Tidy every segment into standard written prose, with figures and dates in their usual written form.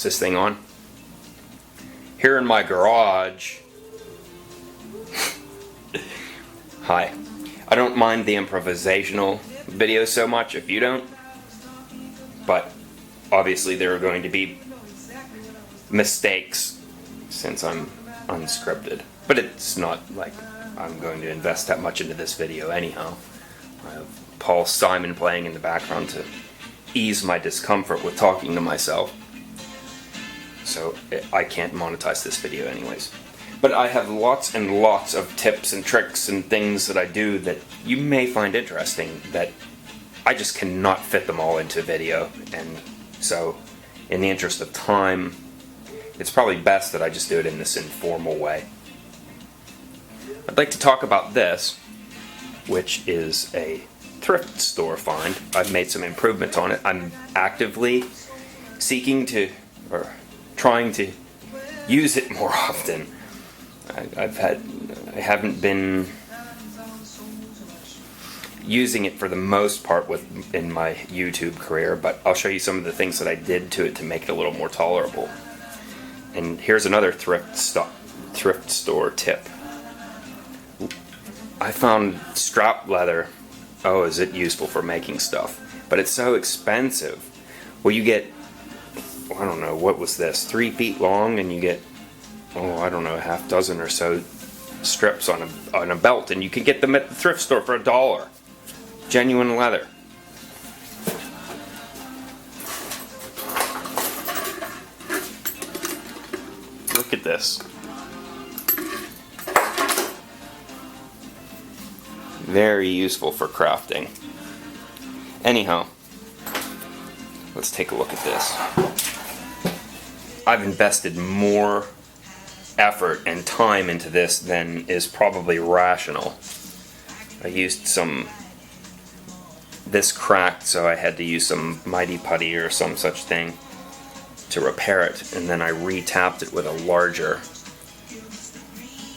Is this thing on? Here in my garage. Hi. I don't mind the improvisational videos so much if you don't. But obviously there are going to be mistakes since I'm unscripted. But it's not like I'm going to invest that much into this video anyhow. I have Paul Simon playing in the background to ease my discomfort with talking to myself. So I can't monetize this video anyways. But I have lots and lots of tips and tricks and things that I do that you may find interesting that I just cannot fit them all into video. And so in the interest of time, it's probably best that I just do it in this informal way. I'd like to talk about this, which is a thrift store find. I've made some improvements on it. I'm actively seeking to, or trying to use it more often. I haven't been using it for the most part in my YouTube career, but I'll show you some of the things that I did to it to make it a little more tolerable. And here's another thrift store tip. I found strap leather. Oh, is it useful for making stuff? But it's so expensive. Well, you get, I don't know, what was this? 3 feet long, and you get, I don't know, a half dozen or so strips on a belt, and you can get them at the thrift store for $1. Genuine leather. Look at this. Very useful for crafting. Anyhow, let's take a look at this. I've invested more effort and time into this than is probably rational. I used this cracked, so I had to use some Mighty Putty or some such thing to repair it, and then I re-tapped it with a larger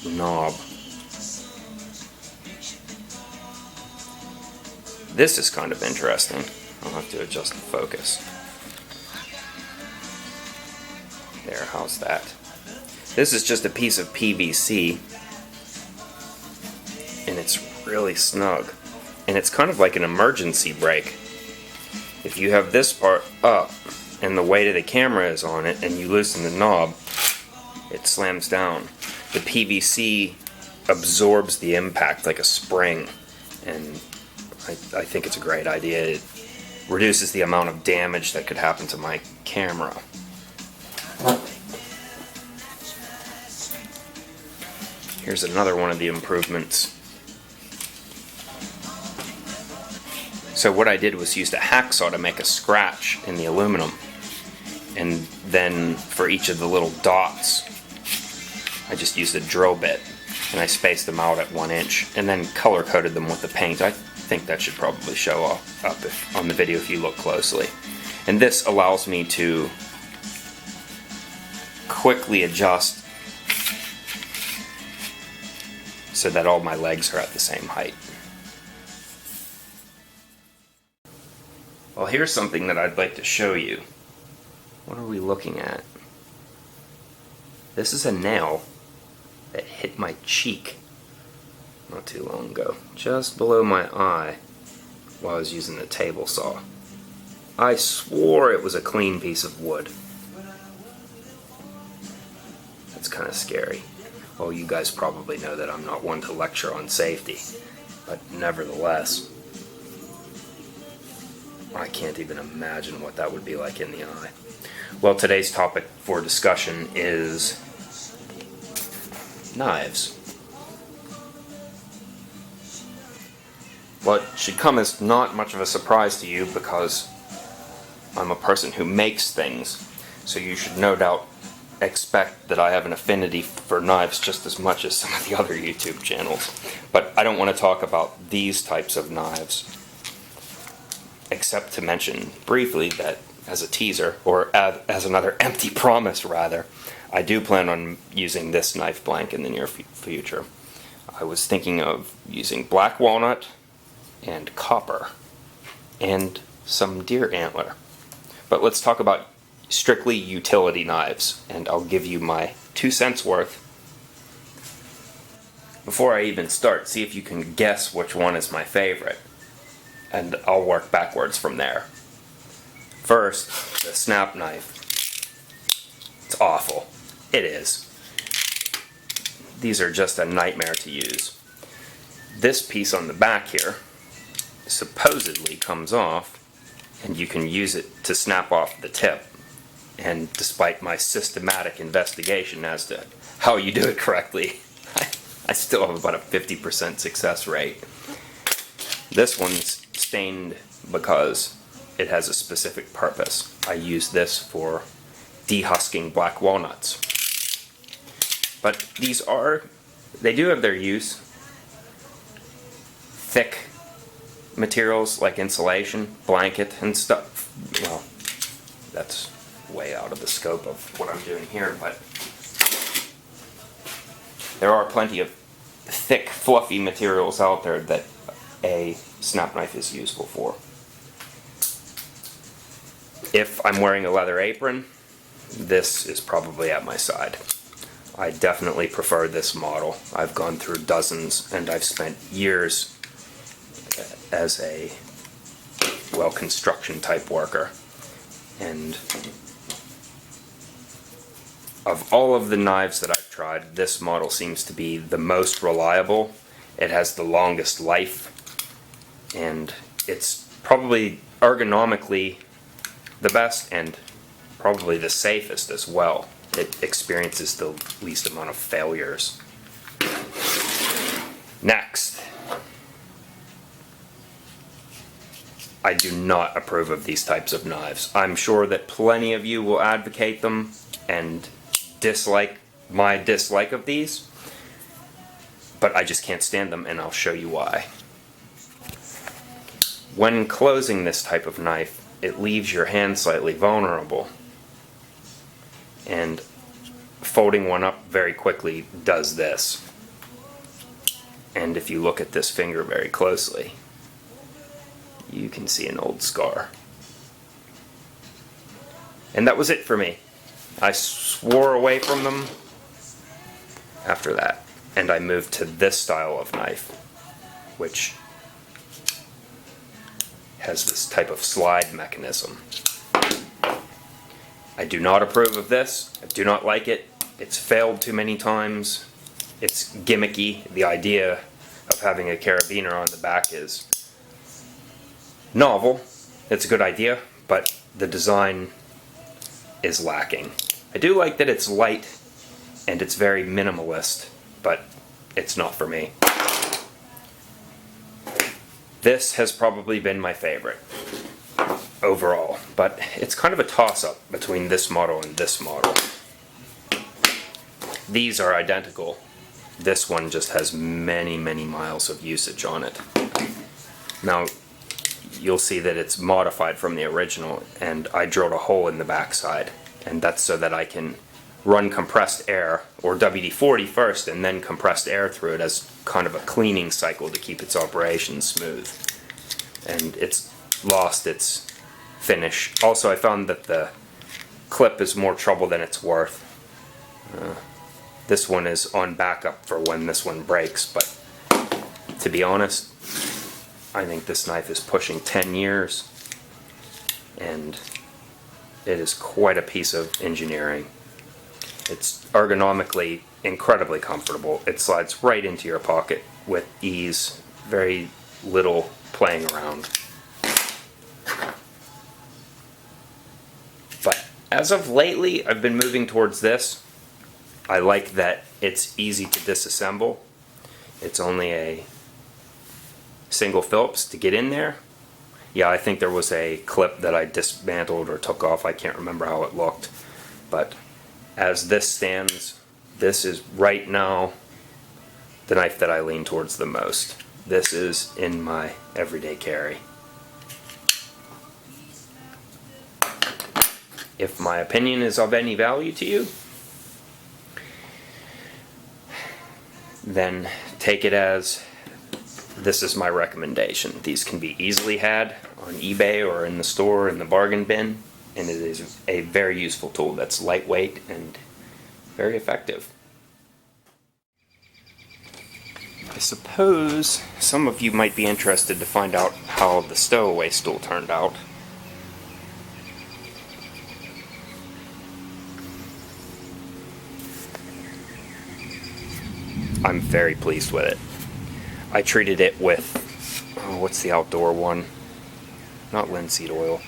knob. This is kind of interesting. I'll have to adjust the focus. There, how's that? This is just a piece of PVC, and it's really snug. And it's kind of like an emergency brake. If you have this part up, and the weight of the camera is on it, and you loosen the knob, it slams down. The PVC absorbs the impact like a spring, and I think it's a great idea. It reduces the amount of damage that could happen to my camera. Here's another one of the improvements. So what I did was used a hacksaw to make a scratch in the aluminum, and then for each of the little dots I just used a drill bit and I spaced them out at 1 inch and then color coded them with the paint. I think that should probably show up on the video if you look closely. And this allows me to quickly adjust so that all my legs are at the same height. Well, here's something that I'd like to show you. What are we looking at? This is a nail that hit my cheek not too long ago, just below my eye while I was using the table saw. I swore it was a clean piece of wood. That's kind of scary. Well, you guys probably know that I'm not one to lecture on safety, but nevertheless, I can't even imagine what that would be like in the eye. Well, today's topic for discussion is knives. Well, it should come as not much of a surprise to you because I'm a person who makes things, so you should no doubt expect that I have an affinity for knives just as much as some of the other YouTube channels. But I don't want to talk about these types of knives, except to mention briefly that as a teaser, or as another empty promise rather, I do plan on using this knife blank in the near future. I was thinking of using black walnut and copper and some deer antler. But let's talk about strictly utility knives, and I'll give you my 2 cents worth. Before I even start, see if you can guess which one is my favorite, and I'll work backwards from there. First, the snap knife. It's awful. It is. These are just a nightmare to use. This piece on the back here supposedly comes off, and you can use it to snap off the tip. And despite my systematic investigation as to how you do it correctly, I still have about a 50% success rate. This one's stained because it has a specific purpose. I use this for dehusking black walnuts. But they do have their use. Thick materials like insulation, blanket, and stuff. Well, that's way out of the scope of what I'm doing here, but there are plenty of thick, fluffy materials out there that a snap knife is useful for. If I'm wearing a leather apron, this is probably at my side. I definitely prefer this model. I've gone through dozens, and I've spent years as a, well, construction type worker. And of all of the knives that I've tried, this model seems to be the most reliable. It has the longest life, and it's probably ergonomically the best and probably the safest as well. It experiences the least amount of failures. Next, I do not approve of these types of knives. I'm sure that plenty of you will advocate them and dislike my dislike of these, but I just can't stand them, and I'll show you why. When closing this type of knife, it leaves your hand slightly vulnerable, and folding one up very quickly does this. And if you look at this finger very closely, you can see an old scar. And that was it for me. I swore away from them after that, and I moved to this style of knife, which has this type of slide mechanism. I do not approve of this. I do not like it. It's failed too many times. It's gimmicky. The idea of having a carabiner on the back is novel. It's a good idea, but the design is lacking. I do like that it's light and it's very minimalist, but it's not for me. This has probably been my favorite overall, but it's kind of a toss-up between this model and this model. These are identical. This one just has many, many miles of usage on it. Now, you'll see that it's modified from the original, and I drilled a hole in the backside, and that's so that I can run compressed air, or WD-40 first, and then compressed air through it as kind of a cleaning cycle to keep its operation smooth. And it's lost its finish. Also, I found that the clip is more trouble than it's worth. This one is on backup for when this one breaks, but to be honest, I think this knife is pushing 10 years, and it is quite a piece of engineering. It's ergonomically incredibly comfortable. It slides right into your pocket with ease, very little playing around. But as of lately, I've been moving towards this. I like that it's easy to disassemble. It's only a single Phillips to get in there. Yeah, I think there was a clip that I dismantled or took off. I can't remember how it looked. But as this stands, this is right now the knife that I lean towards the most. This is in my everyday carry. If my opinion is of any value to you, then take it as this is my recommendation. These can be easily had on eBay or in the store in the bargain bin. and it is a very useful tool that's lightweight and very effective. I suppose some of you might be interested to find out how the stowaway stool turned out. I'm very pleased with it. I treated it with, what's the outdoor one? Not linseed oil.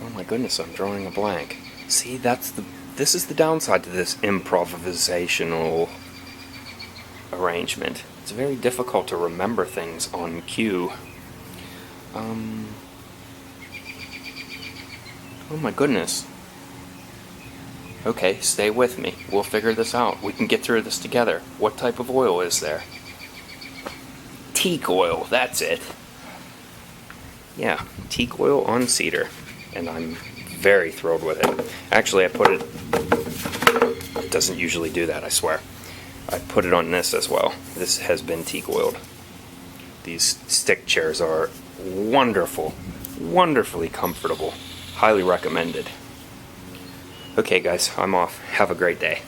Oh my goodness, I'm drawing a blank. See, this is the downside to this improvisational arrangement. It's very difficult to remember things on cue. Oh my goodness. Okay, stay with me. We'll figure this out. We can get through this together. What type of oil is there? Teak oil, that's it. Yeah, teak oil on cedar. And I'm very thrilled with it. Actually, I put it doesn't usually do that, I swear. I put it on this as well. This has been teak oiled. These stick chairs are wonderful, wonderfully comfortable. Highly recommended. Okay guys, I'm off. Have a great day.